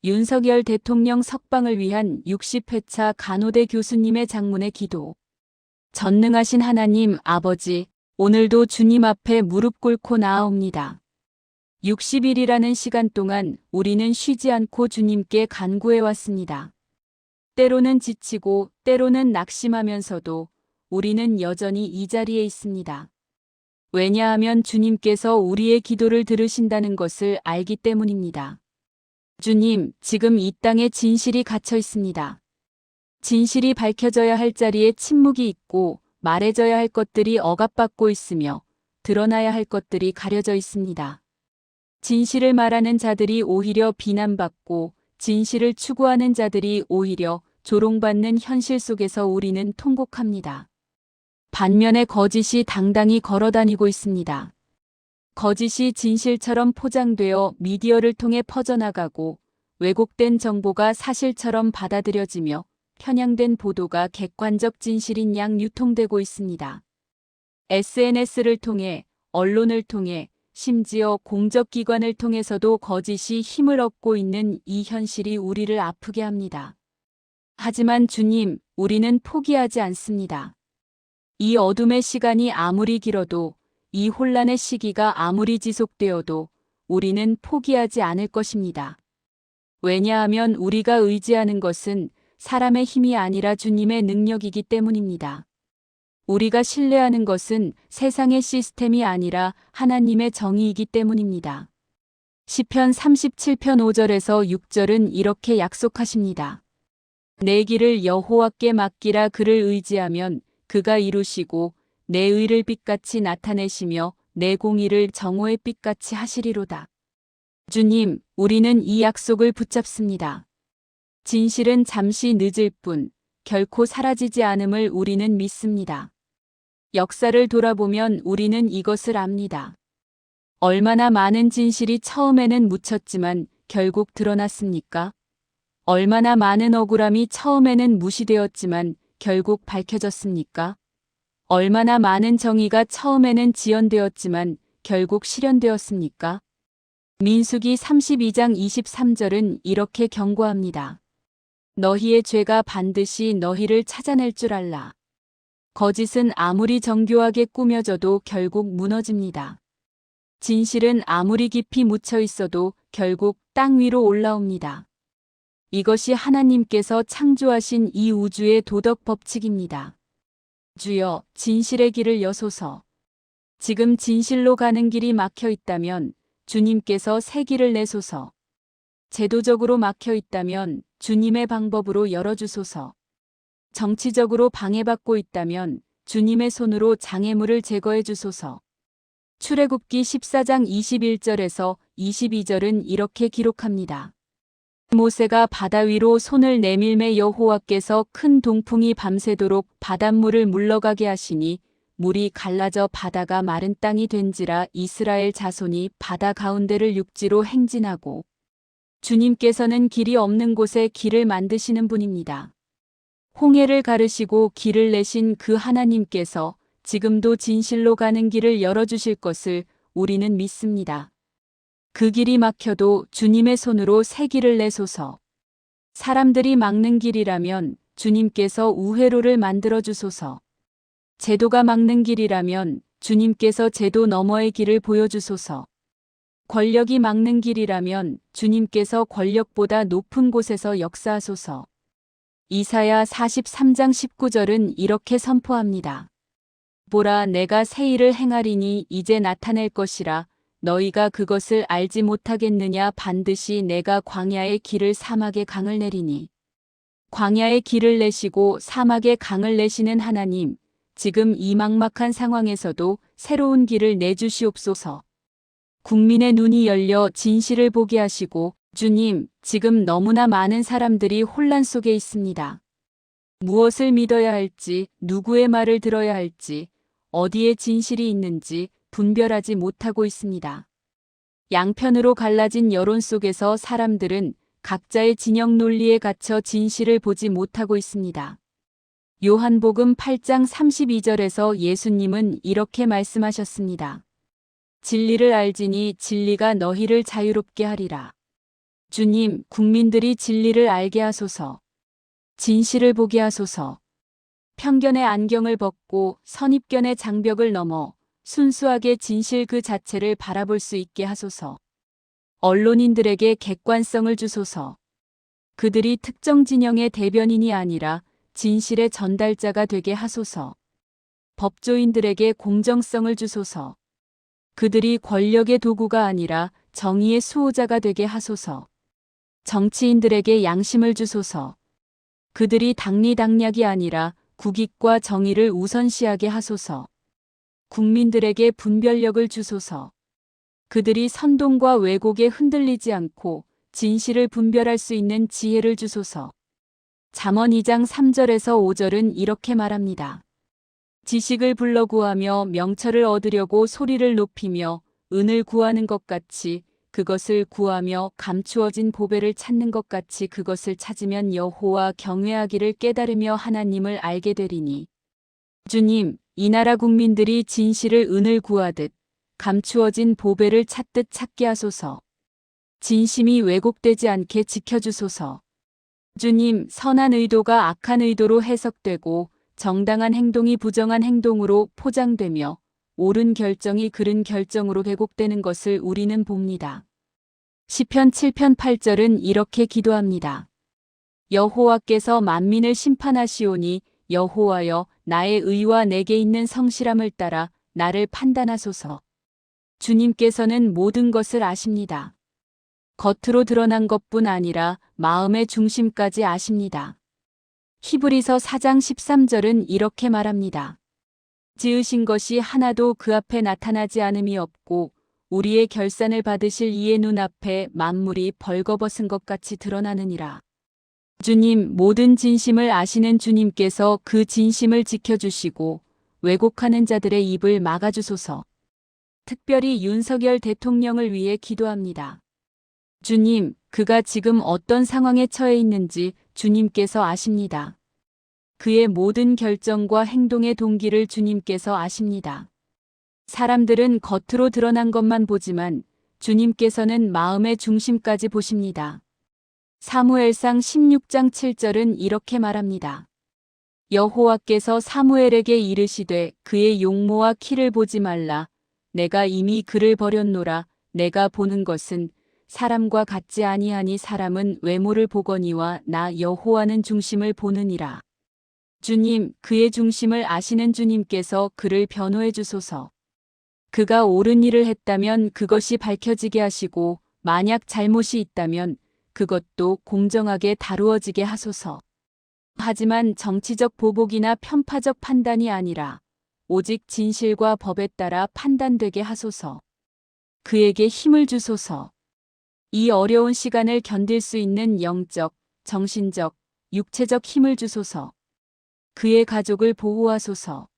윤석열 대통령 석방을 위한 60회차 간호대 교수님의 장문의 기도. 전능하신 하나님 아버지, 오늘도 주님 앞에 무릎 꿇고 나아옵니다. 60일이라는 시간 동안 우리는 쉬지 않고 주님께 간구해 왔습니다. 때로는 지치고 때로는 낙심하면서도 우리는 여전히 이 자리에 있습니다. 왜냐하면 주님께서 우리의 기도를 들으신다는 것을 알기 때문입니다. 주님, 지금 이 땅에 진실이 갇혀 있습니다. 진실이 밝혀져야 할 자리에 침묵이 있고 말해져야 할 것들이 억압받고 있으며 드러나야 할 것들이 가려져 있습니다. 진실을 말하는 자들이 오히려 비난받고 진실을 추구하는 자들이 오히려 조롱받는 현실 속에서 우리는 통곡합니다. 반면에 거짓이 당당히 걸어다니고 있습니다. 거짓이 진실처럼 포장되어 미디어를 통해 퍼져나가고 왜곡된 정보가 사실처럼 받아들여지며 편향된 보도가 객관적 진실인 양 유통되고 있습니다. SNS를 통해, 언론을 통해, 심지어 공적기관을 통해서도 거짓이 힘을 얻고 있는 이 현실이 우리를 아프게 합니다. 하지만 주님, 우리는 포기하지 않습니다. 이 어둠의 시간이 아무리 길어도, 이 혼란의 시기가 아무리 지속되어도 우리는 포기하지 않을 것입니다. 왜냐하면 우리가 의지하는 것은 사람의 힘이 아니라 주님의 능력이기 때문입니다. 우리가 신뢰하는 것은 세상의 시스템이 아니라 하나님의 정의이기 때문입니다. 시편 37편 5절에서 6절은 이렇게 약속하십니다. 내 길을 여호와께 맡기라. 그를 의지하면 그가 이루시고 내 의를 빛같이 나타내시며 내 공의를 정오의 빛같이 하시리로다. 주님, 우리는 이 약속을 붙잡습니다. 진실은 잠시 늦을 뿐 결코 사라지지 않음을 우리는 믿습니다. 역사를 돌아보면 우리는 이것을 압니다. 얼마나 많은 진실이 처음에는 묻혔지만 결국 드러났습니까? 얼마나 많은 억울함이 처음에는 무시되었지만 결국 밝혀졌습니까? 얼마나 많은 정의가 처음에는 지연되었지만 결국 실현되었습니까? 민수기 32장 23절은 이렇게 경고합니다. 너희의 죄가 반드시 너희를 찾아낼 줄 알라. 거짓은 아무리 정교하게 꾸며져도 결국 무너집니다. 진실은 아무리 깊이 묻혀 있어도 결국 땅 위로 올라옵니다. 이것이 하나님께서 창조하신 이 우주의 도덕 법칙입니다. 주여, 진실의 길을 여소서. 지금 진실로 가는 길이 막혀 있다면 주님께서 새 길을 내소서. 제도적으로 막혀 있다면 주님의 방법으로 열어주소서. 정치적으로 방해받고 있다면 주님의 손으로 장애물을 제거해 주소서. 출애굽기 14장 21절에서 22절은 이렇게 기록합니다. 모세가 바다 위로 손을 내밀매 여호와께서 큰 동풍이 밤새도록 바닷물을 물러가게 하시니 물이 갈라져 바다가 마른 땅이 된지라. 이스라엘 자손이 바다 가운데를 육지로 행진하고 주님께서는 길이 없는 곳에 길을 만드시는 분입니다. 홍해를 가르시고 길을 내신 그 하나님께서 지금도 진실로 가는 길을 열어주실 것을 우리는 믿습니다. 그 길이 막혀도 주님의 손으로 새 길을 내소서. 사람들이 막는 길이라면 주님께서 우회로를 만들어 주소서. 제도가 막는 길이라면 주님께서 제도 너머의 길을 보여주소서. 권력이 막는 길이라면 주님께서 권력보다 높은 곳에서 역사하소서. 이사야 43장 19절은 이렇게 선포합니다. 보라, 내가 새 일을 행하리니 이제 나타낼 것이라. 너희가 그것을 알지 못하겠느냐? 반드시 내가 광야의 길을 사막의 강을 내리니. 광야의 길을 내시고 사막의 강을 내시는 하나님, 지금 이 막막한 상황에서도 새로운 길을 내주시옵소서. 국민의 눈이 열려 진실을 보게 하시고, 주님, 지금 너무나 많은 사람들이 혼란 속에 있습니다. 무엇을 믿어야 할지, 누구의 말을 들어야 할지, 어디에 진실이 있는지 분별하지 못하고 있습니다. 양편으로 갈라진 여론 속에서 사람들은 각자의 진영 논리에 갇혀 진실을 보지 못하고 있습니다. 요한복음 8장 32절에서 예수님은 이렇게 말씀하셨습니다. 진리를 알지니 진리가 너희를 자유롭게 하리라. 주님, 국민들이 진리를 알게 하소서. 진실을 보게 하소서. 편견의 안경을 벗고 선입견의 장벽을 넘어 순수하게 진실 그 자체를 바라볼 수 있게 하소서. 언론인들에게 객관성을 주소서. 그들이 특정 진영의 대변인이 아니라 진실의 전달자가 되게 하소서. 법조인들에게 공정성을 주소서. 그들이 권력의 도구가 아니라 정의의 수호자가 되게 하소서. 정치인들에게 양심을 주소서. 그들이 당리당략이 아니라 국익과 정의를 우선시하게 하소서. 국민들에게 분별력을 주소서. 그들이 선동과 왜곡에 흔들리지 않고 진실을 분별할 수 있는 지혜를 주소서. 잠언 2장 3절에서 5절은 이렇게 말합니다. 지식을 불러 구하며 명철을 얻으려고 소리를 높이며 은을 구하는 것 같이 그것을 구하며 감추어진 보배를 찾는 것 같이 그것을 찾으면 여호와 경외하기를 깨달으며 하나님을 알게 되리니. 주님, 이 나라 국민들이 진실을 은을 구하듯 감추어진 보배를 찾듯 찾게 하소서. 진심이 왜곡되지 않게 지켜주소서. 주님, 선한 의도가 악한 의도로 해석되고 정당한 행동이 부정한 행동으로 포장되며 옳은 결정이 그른 결정으로 왜곡되는 것을 우리는 봅니다. 시편 7편 8절은 이렇게 기도합니다. 여호와께서 만민을 심판하시오니 여호와여 나의 의와 내게 있는 성실함을 따라 나를 판단하소서. 주님께서는 모든 것을 아십니다. 겉으로 드러난 것뿐 아니라 마음의 중심까지 아십니다. 히브리서 4장 13절은 이렇게 말합니다. 지으신 것이 하나도 그 앞에 나타나지 않음이 없고 우리의 결산을 받으실 이의 눈앞에 만물이 벌거벗은 것 같이 드러나느니라. 주님, 모든 진심을 아시는 주님께서 그 진심을 지켜주시고 왜곡하는 자들의 입을 막아주소서. 특별히 윤석열 대통령을 위해 기도합니다. 주님, 그가 지금 어떤 상황에 처해 있는지 주님께서 아십니다. 그의 모든 결정과 행동의 동기를 주님께서 아십니다. 사람들은 겉으로 드러난 것만 보지만 주님께서는 마음의 중심까지 보십니다. 사무엘상 16장 7절은 이렇게 말합니다. 여호와께서 사무엘에게 이르시되 그의 용모와 키를 보지 말라. 내가 이미 그를 버렸노라. 내가 보는 것은 사람과 같지 아니하니 사람은 외모를 보거니와 나 여호와는 중심을 보느니라. 주님, 그의 중심을 아시는 주님께서 그를 변호해 주소서. 그가 옳은 일을 했다면 그것이 밝혀지게 하시고 만약 잘못이 있다면 그것도 공정하게 다루어지게 하소서. 하지만 정치적 보복이나 편파적 판단이 아니라 오직 진실과 법에 따라 판단되게 하소서. 그에게 힘을 주소서. 이 어려운 시간을 견딜 수 있는 영적, 정신적, 육체적 힘을 주소서. 그의 가족을 보호하소서.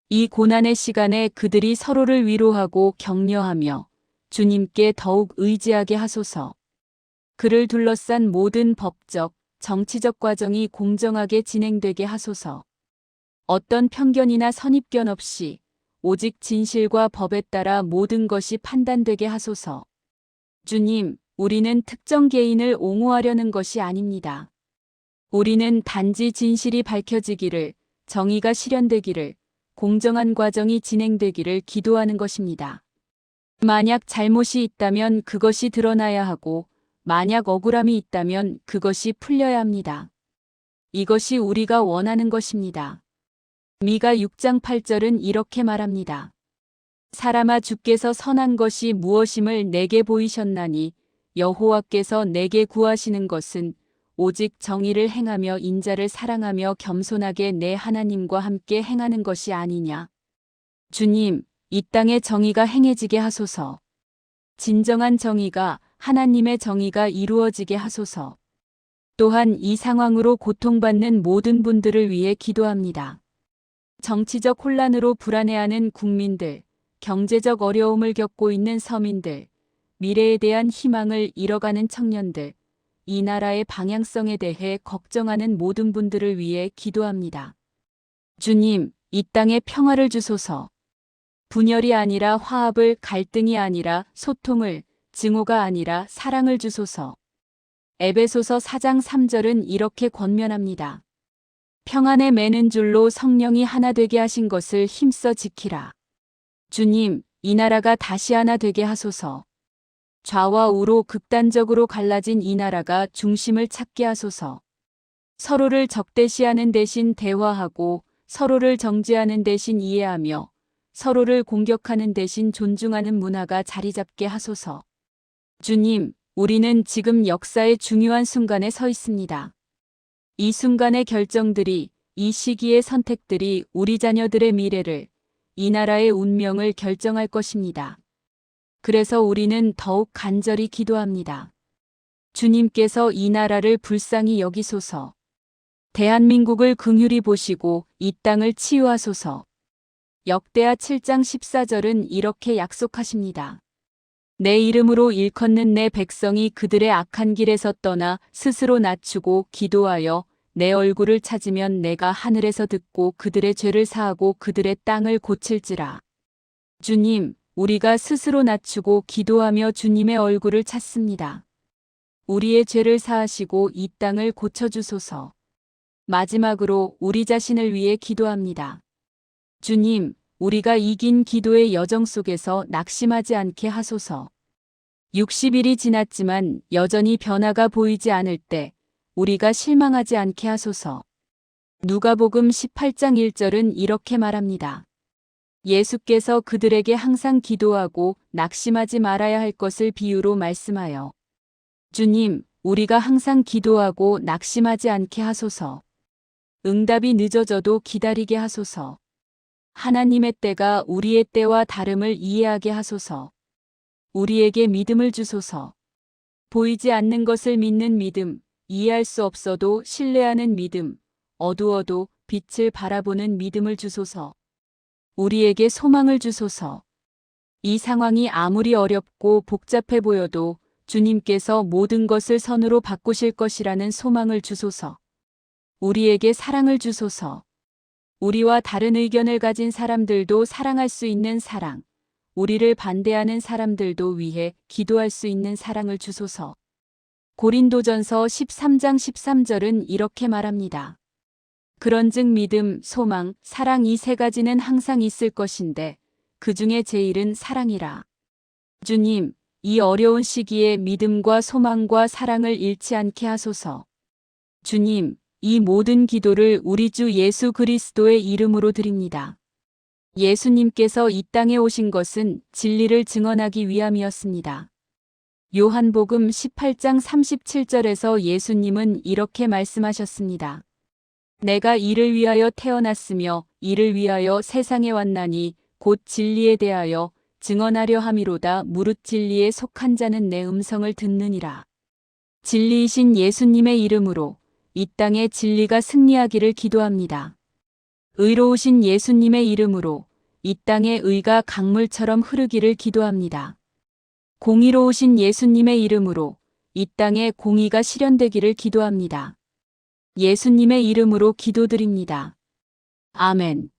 이 고난의 시간에 그들이 서로를 위로하고 격려하며 주님께 더욱 의지하게 하소서. 그를 둘러싼 모든 법적, 정치적 과정이 공정하게 진행되게 하소서. 어떤 편견이나 선입견 없이 오직 진실과 법에 따라 모든 것이 판단되게 하소서. 주님, 우리는 특정 개인을 옹호하려는 것이 아닙니다. 우리는 단지 진실이 밝혀지기를, 정의가 실현되기를, 공정한 과정이 진행되기를 기도하는 것입니다. 만약 잘못이 있다면 그것이 드러나야 하고 만약 억울함이 있다면 그것이 풀려야 합니다. 이것이 우리가 원하는 것입니다. 미가 6장 8절은 이렇게 말합니다. 사람아 주께서 선한 것이 무엇임을 내게 보이셨나니 여호와께서 내게 구하시는 것은 오직 정의를 행하며 인자를 사랑하며 겸손하게 내 하나님과 함께 행하는 것이 아니냐. 주님, 이 땅에 정의가 행해지게 하소서. 진정한 정의가 하나님의 정의가 이루어지게 하소서. 또한 이 상황으로 고통받는 모든 분들을 위해 기도합니다. 정치적 혼란으로 불안해하는 국민들, 경제적 어려움을 겪고 있는 서민들, 미래에 대한 희망을 잃어가는 청년들, 이 나라의 방향성에 대해 걱정하는 모든 분들을 위해 기도합니다. 주님, 이 땅에 평화를 주소서. 분열이 아니라 화합을, 갈등이 아니라 소통을, 증오가 아니라 사랑을 주소서. 에베소서 4장 3절은 이렇게 권면합니다. 평안에 매는 줄로 성령이 하나 되게 하신 것을 힘써 지키라. 주님, 이 나라가 다시 하나 되게 하소서. 좌와 우로 극단적으로 갈라진 이 나라가 중심을 찾게 하소서. 서로를 적대시하는 대신 대화하고 서로를 정죄하는 대신 이해하며 서로를 공격하는 대신 존중하는 문화가 자리 잡게 하소서. 주님, 우리는 지금 역사의 중요한 순간에 서 있습니다. 이 순간의 결정들이, 이 시기의 선택들이 우리 자녀들의 미래를, 이 나라의 운명을 결정할 것입니다. 그래서 우리는 더욱 간절히 기도합니다. 주님께서 이 나라를 불쌍히 여기소서. 대한민국을 긍휼히 보시고 이 땅을 치유하소서. 역대하 7장 14절은 이렇게 약속하십니다. 내 이름으로 일컫는 내 백성이 그들의 악한 길에서 떠나 스스로 낮추고 기도하여 내 얼굴을 찾으면 내가 하늘에서 듣고 그들의 죄를 사하고 그들의 땅을 고칠지라. 주님, 우리가 스스로 낮추고 기도하며 주님의 얼굴을 찾습니다. 우리의 죄를 사하시고 이 땅을 고쳐주소서. 마지막으로 우리 자신을 위해 기도합니다. 주님, 우리가 이긴 기도의 여정 속에서 낙심하지 않게 하소서. 60일이 지났지만 여전히 변화가 보이지 않을 때 우리가 실망하지 않게 하소서. 누가복음 18장 1절은 이렇게 말합니다. 예수께서 그들에게 항상 기도하고 낙심하지 말아야 할 것을 비유로 말씀하여 주님, 우리가 항상 기도하고 낙심하지 않게 하소서. 응답이 늦어져도 기다리게 하소서. 하나님의 때가 우리의 때와 다름을 이해하게 하소서. 우리에게 믿음을 주소서. 보이지 않는 것을 믿는 믿음, 이해할 수 없어도 신뢰하는 믿음, 어두워도 빛을 바라보는 믿음을 주소서. 우리에게 소망을 주소서. 이 상황이 아무리 어렵고 복잡해 보여도 주님께서 모든 것을 선으로 바꾸실 것이라는 소망을 주소서. 우리에게 사랑을 주소서. 우리와 다른 의견을 가진 사람들도 사랑할 수 있는 사랑, 우리를 반대하는 사람들도 위해 기도할 수 있는 사랑을 주소서. 고린도전서 13장 13절은 이렇게 말합니다. 그런즉 믿음, 소망, 사랑 이 세 가지는 항상 있을 것인데 그 중에 제일은 사랑이라. 주님, 이 어려운 시기에 믿음과 소망과 사랑을 잃지 않게 하소서. 주님, 이 모든 기도를 우리 주 예수 그리스도의 이름으로 드립니다. 예수님께서 이 땅에 오신 것은 진리를 증언하기 위함이었습니다. 요한복음 18장 37절에서 예수님은 이렇게 말씀하셨습니다. 내가 이를 위하여 태어났으며 이를 위하여 세상에 왔나니 곧 진리에 대하여 증언하려 함이로다. 무릇 진리에 속한 자는 내 음성을 듣느니라. 진리이신 예수님의 이름으로 이 땅에 진리가 승리하기를 기도합니다. 의로우신 예수님의 이름으로 이 땅에 의가 강물처럼 흐르기를 기도합니다. 공의로우신 예수님의 이름으로 이 땅에 공의가 실현되기를 기도합니다. 예수님의 이름으로 기도드립니다. 아멘.